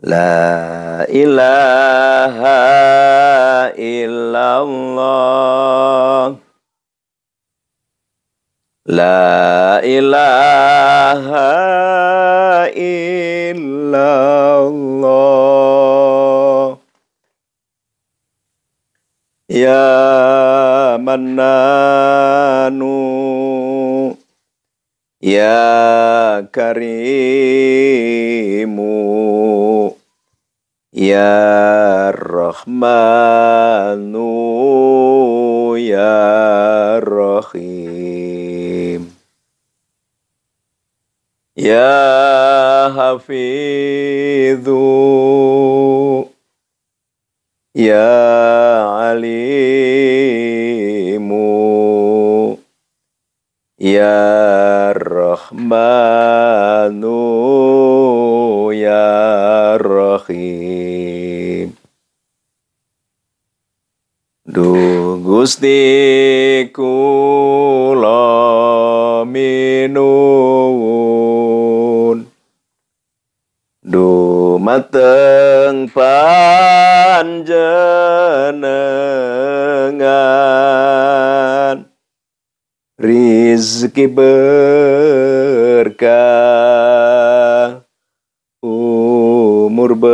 La ilaha illallah. La ilaha illallah. Ya Mannanu, Ya Karimu, Ya Rahmanu, Ya Rahim, Ya Hafidhu, Ya Alimu, Ya Rahmanu, Ya Rahim. Duh Gusti kula minuwun, dumateng panjenengan, rizki berkah, umur berkah,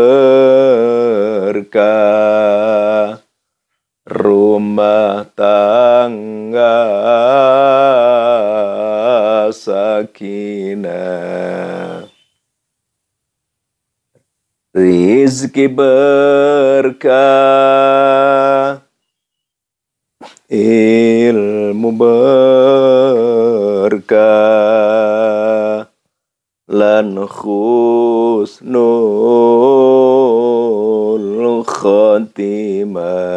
rumah tangga sakinah, rizki berkah, ilmu berkah, lan husnul khotimah.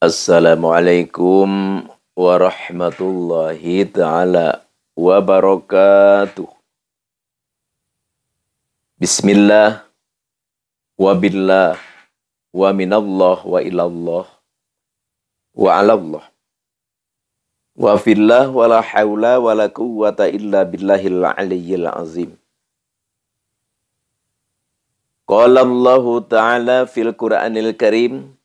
Assalamualaikum warahmatullahi ta'ala wabarakatuh. Bismillah, wabillah, wa minallah, wa ilallah, wa alallah, wa fillah, wa la hawla, wa la quwwata illa billahil aliyyil azim. Qala Allahu ta'ala fil Qur'anil Karim,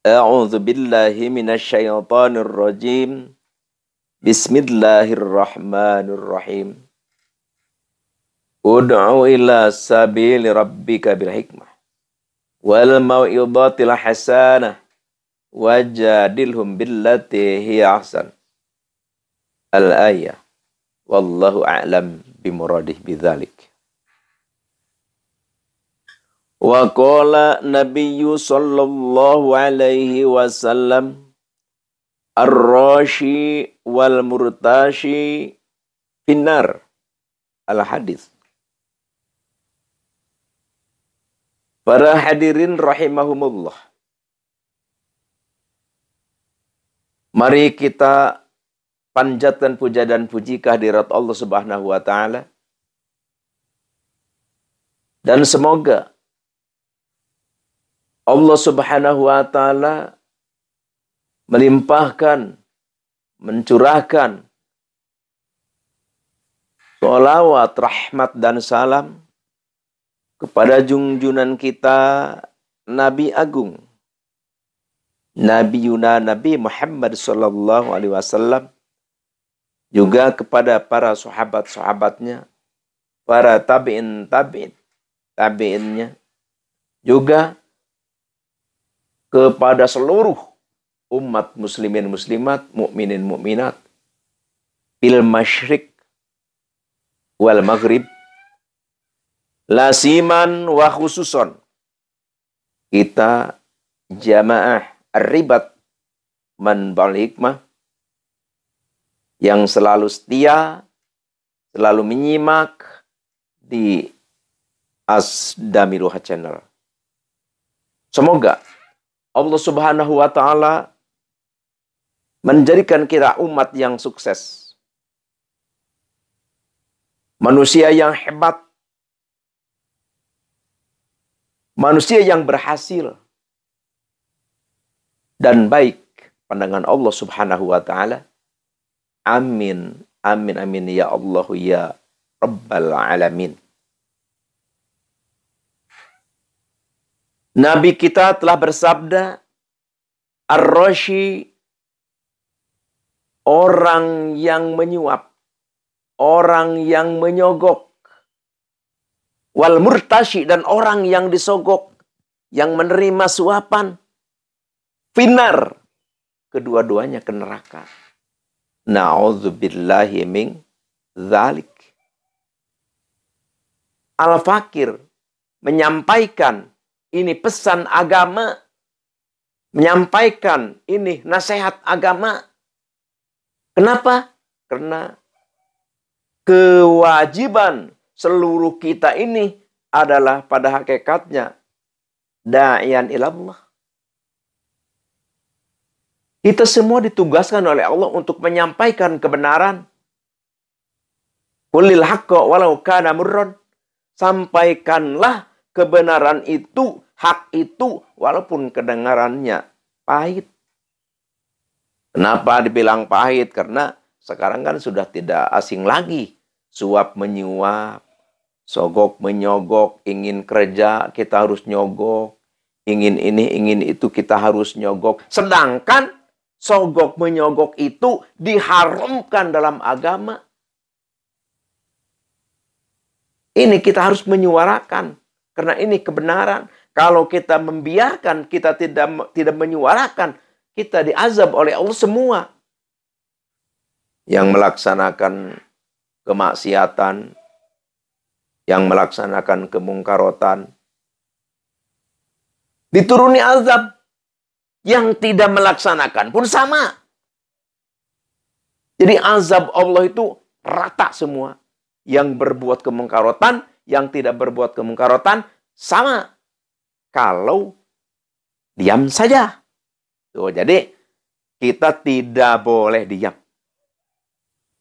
A'udzu billahi minasyaitonir rajim. Bismillahirrahmanirrahim. Ud'u ila sabili rabbika bil hikmah wal mau'izatil hasanah wajadilhum billati hiya ahsan. Al-ayah. Wallahu a'lam bimuradih bidzalik. Wa qala nabiyyu sallallahu alaihi wasallam ar-rashi wal murtashi finnar. Al-hadis. Para hadirin rahimahumullah, mari kita panjatkan puja dan puji kehadirat Allah Subhanahu wa taala, dan semoga Allah Subhanahu wa taala melimpahkan, mencurahkan sholawat, rahmat, dan salam kepada junjunan kita Nabi Agung, Nabi Muhammad sallallahu alaihi wasallam, juga kepada para sahabat-sahabatnya, para tabi'innya, juga kepada seluruh umat muslimin muslimat, mukminin mukminat, fil masyriq wal maghrib, lasiman wa khususon. Kita jamaah ar-ribat man bal hikmah yang selalu setia, selalu menyimak di Asdamiruha Channel. Semoga Allah Subhanahu wa taala menjadikan kita umat yang sukses, manusia yang hebat, manusia yang berhasil dan baik pandangan Allah Subhanahu wa taala. Amin, amin, amin ya Allah ya Rabbal Alamin. Nabi kita telah bersabda, Ar-Rashi, orang yang menyuap, orang yang menyogok. Wal murtashi, dan orang yang disogok, yang menerima suapan. Finar, kedua-duanya ke neraka. Na'udzubillahi min dzalik. Al-Fakir menyampaikan ini pesan agama, menyampaikan ini nasihat agama. Kenapa? Karena kewajiban seluruh kita ini adalah pada hakikatnya da'iyan ilallah. Kita semua ditugaskan oleh Allah untuk menyampaikan kebenaran. Qulil haqqa walau kana murran. Sampaikanlah kebenaran itu, hak itu, walaupun kedengarannya pahit. Kenapa dibilang pahit? Karena sekarang kan sudah tidak asing lagi. Suap menyuap, sogok menyogok, ingin kerja kita harus nyogok, ingin ini, ingin itu kita harus nyogok. Sedangkan sogok menyogok itu diharamkan dalam agama. Ini kita harus menyuarakan. Karena ini kebenaran. Kalau kita membiarkan, kita tidak menyuarakan, kita diazab oleh Allah semua. Yang melaksanakan kemaksiatan, yang melaksanakan kemungkarotan, dituruni azab. Yang tidak melaksanakan pun sama. Jadi azab Allah itu rata semua. Yang berbuat kemungkarotan, yang tidak berbuat kemungkarotan, sama. Kalau diam saja. Tuh, jadi kita tidak boleh diam.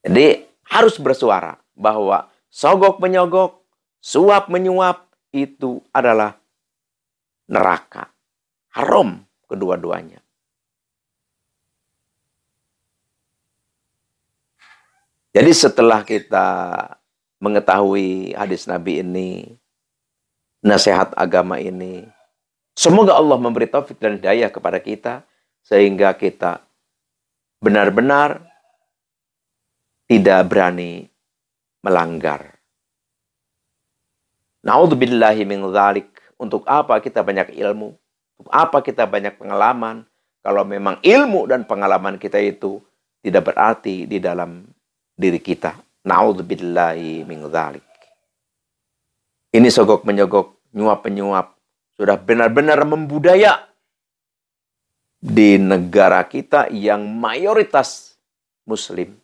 Jadi harus bersuara bahwa sogok menyogok, suap menyuap, itu adalah neraka. Haram kedua-duanya. Jadi setelah kita mengetahui hadis Nabi ini, nasihat agama ini, semoga Allah memberi taufik dan hidayah kepada kita, sehingga kita benar-benar tidak berani melanggar. Na'udzubillahi min dzalik. Untuk apa kita banyak ilmu? Untuk apa kita banyak pengalaman? Kalau memang ilmu dan pengalaman kita itu tidak berarti di dalam diri kita. Na'udzubillahi min dzalik. Ini sogok menyogok, nyuap penyuap sudah benar-benar membudaya di negara kita yang mayoritas Muslim.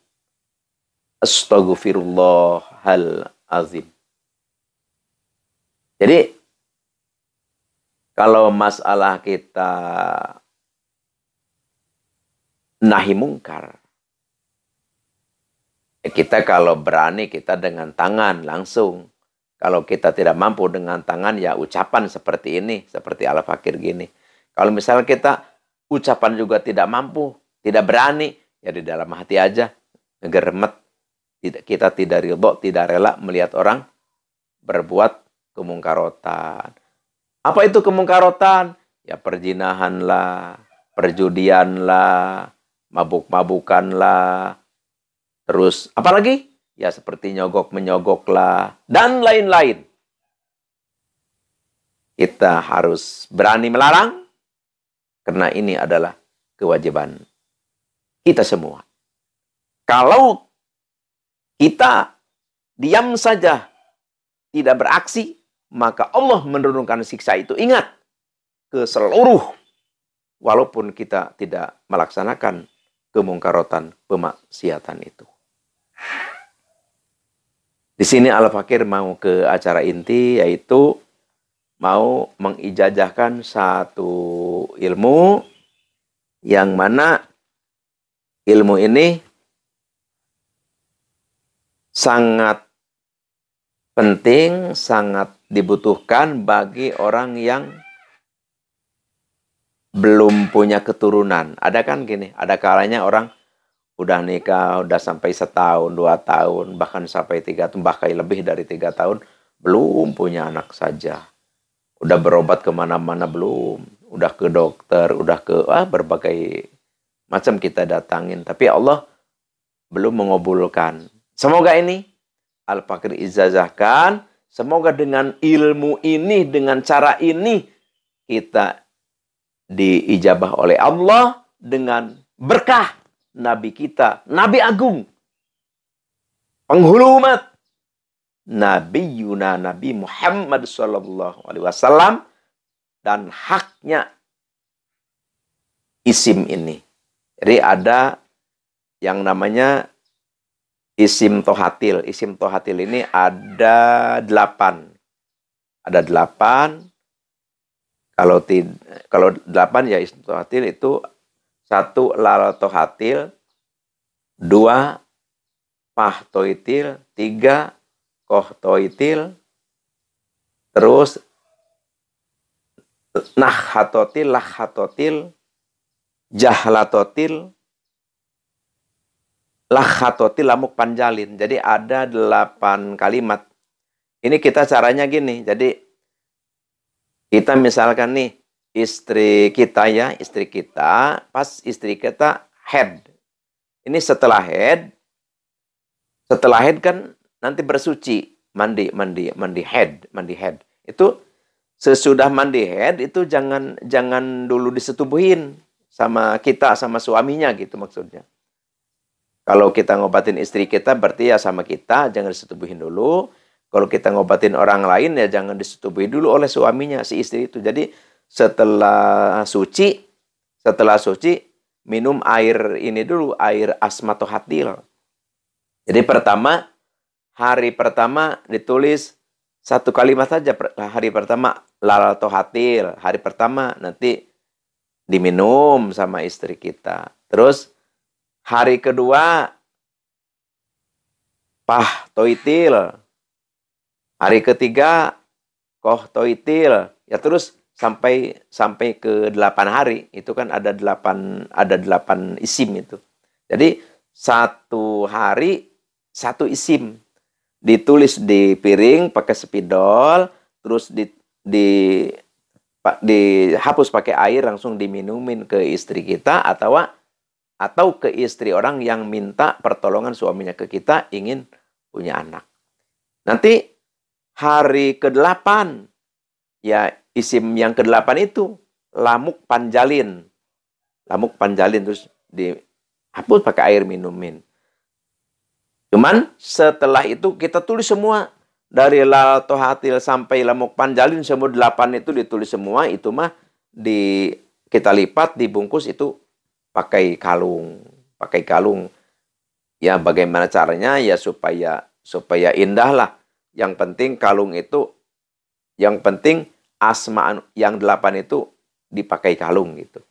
Astaghfirullahal azim. Jadi kalau masalah kita nahi mungkar, kita kalau berani kita dengan tangan langsung. Kalau kita tidak mampu dengan tangan, ya ucapan seperti ini, seperti Al-Fakir gini. Kalau misalnya kita ucapan juga tidak mampu, tidak berani, ya di dalam hati aja, ngegeremet. Kita tidak ridho, tidak rela melihat orang berbuat kemungkarotan. Apa itu kemungkarotan? Ya perzinahan lah, perjudian lah, mabuk-mabukan lah. Terus apalagi? Ya seperti nyogok-menyogok lah. Dan lain-lain. Kita harus berani melarang. Karena ini adalah kewajiban kita semua. Kalau kita diam saja, tidak beraksi, maka Allah menurunkan siksa itu. Ingat, ke seluruh. Walaupun kita tidak melaksanakan kemungkarotan, pemaksiatan itu. Di sini Al-Fakir mau ke acara inti, yaitu mau mengijazahkan satu ilmu, yang mana ilmu ini sangat penting, sangat dibutuhkan bagi orang yang belum punya keturunan. Ada kan gini, ada kalanya orang udah nikah, udah sampai setahun, 2 tahun, bahkan sampai 3 tahun, bahkan lebih dari 3 tahun, belum punya anak saja. Udah berobat kemana-mana belum, udah ke dokter, udah ke berbagai macam kita datangin, tapi Allah belum mengabulkan. Semoga ini Al-Fakir ijazahkan, semoga dengan ilmu ini, dengan cara ini, kita diijabah oleh Allah dengan berkah Nabi kita, Nabi Agung, penghulu umat, Nabi Yuna, Nabi Muhammad SAW, dan haknya isim ini. Jadi ada yang namanya isim tohatil. Isim tohatil ini ada 8. Ada 8. Kalau 8 ya isim tohatil itu 1 lal tohatil, 2 pah toitil, 3 koh toitil, terus nah hatotil, lah hatotil, jahlatotil, lahatotil, lamuk panjalin. Jadi ada 8 kalimat. Ini kita caranya gini. Jadi kita misalkan nih istri kita ya, pas istri kita head. Ini setelah head kan nanti bersuci, mandi head. Itu sesudah mandi head itu jangan dulu disetubuhin sama kita, sama suaminya gitu maksudnya. Kalau kita ngobatin istri kita berarti ya sama kita, jangan disetubuhin dulu. Kalau kita ngobatin orang lain ya jangan disetubuhin dulu oleh suaminya, si istri itu. Jadi setelah suci minum air ini dulu, air asmatohatil. Jadi hari pertama ditulis 1 kalimat saja. Hari pertama lal tohatil, hari pertama nanti diminum sama istri kita. Terus hari kedua pah toitil, hari ketiga koh toitil, ya terus sampai ke 8 hari. Itu kan ada 8 isim itu. Jadi 1 hari 1 isim. Ditulis di piring pakai spidol, terus dihapus pakai air, langsung diminumin ke istri kita atau ke istri orang yang minta pertolongan suaminya ke kita ingin punya anak. Nanti hari ke-8 ya isim yang ke-8 itu lamuk panjalin. Lamuk panjalin terus dihapus pakai air, minumin. Cuman setelah itu kita tulis semua. Dari lal tohatil sampai lamuk panjalin, semua 8 itu ditulis semua. Itu mah kita lipat, dibungkus itu pakai kalung. Ya bagaimana caranya ya supaya indah lah. Yang penting kalung itu, yang penting asma yang 8 itu dipakai kalung gitu.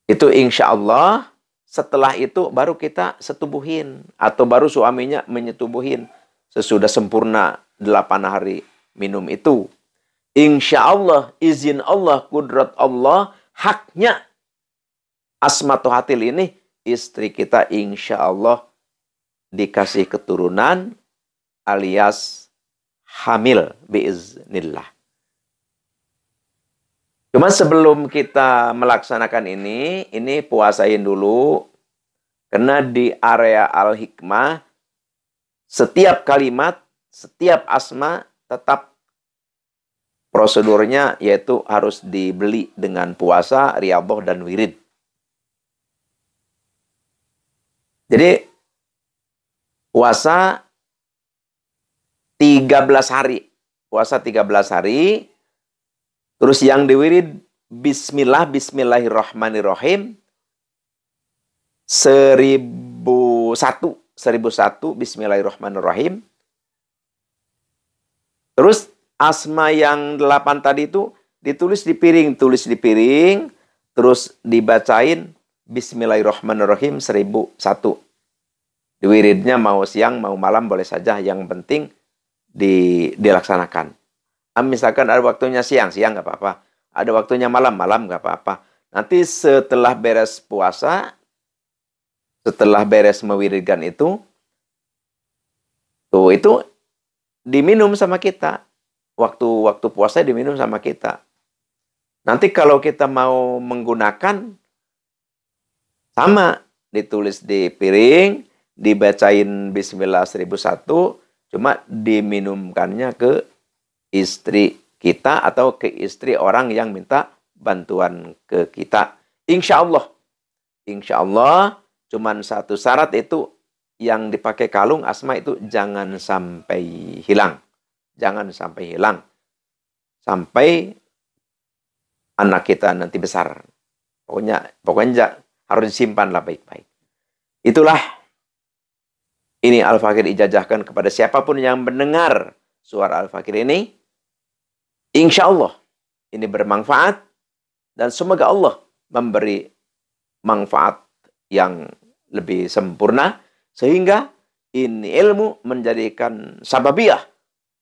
Itu insya Allah. Setelah itu baru kita setubuhin. Atau baru suaminya menyetubuhin. Sesudah sempurna 8 hari minum itu. Insya Allah, izin Allah, kudrat Allah, haknya asmatohatil ini, istri kita insya Allah dikasih keturunan alias hamil biiznillah. Cuma sebelum kita melaksanakan ini puasain dulu. Karena di area Al-Hikmah, setiap kalimat, setiap asma tetap prosedurnya yaitu harus dibeli dengan puasa, riyadhah, dan wirid. Jadi puasa 13 hari. Puasa 13 hari. Terus yang diwirid Bismillahirrahmanirrahim 1001 Bismillahirrahmanirrahim. Terus asma yang 8 tadi itu ditulis di piring, terus dibacain Bismillahirrahmanirrahim 1001. Diwiridnya mau siang mau malam boleh saja, yang penting dilaksanakan. Misalkan ada waktunya siang nggak apa-apa. Ada waktunya malam nggak apa-apa. Nanti setelah beres puasa, setelah beres mewiridkan itu, tuh itu diminum sama kita. Waktu puasa diminum sama kita. Nanti kalau kita mau menggunakan, sama, ditulis di piring, dibacain Bismillah 1001, cuma diminumkannya ke istri kita atau ke istri orang yang minta bantuan ke kita. Insya Allah, cuman satu syarat itu, yang dipakai kalung asma itu jangan sampai hilang. Jangan sampai hilang. Sampai anak kita nanti besar. Pokoknya harus disimpanlah baik-baik. Itulah, ini Al-Fakir ijazahkan kepada siapapun yang mendengar suara Al-Fakir ini. Insya Allah ini bermanfaat. Dan semoga Allah memberi manfaat yang lebih sempurna. Sehingga ini ilmu menjadikan sababiyah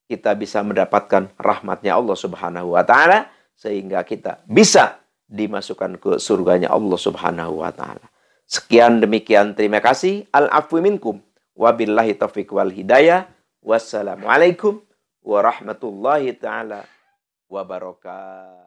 kita bisa mendapatkan rahmatnya Allah Subhanahu wa Ta'ala. Sehingga kita bisa dimasukkan ke surganya Allah Subhanahu wa Ta'ala. Sekian demikian, terima kasih. Al-afwi minkum. Wabillahi taufiq wal hidayah. Wassalamualaikum warahmatullahi ta'ala wabarakatuh.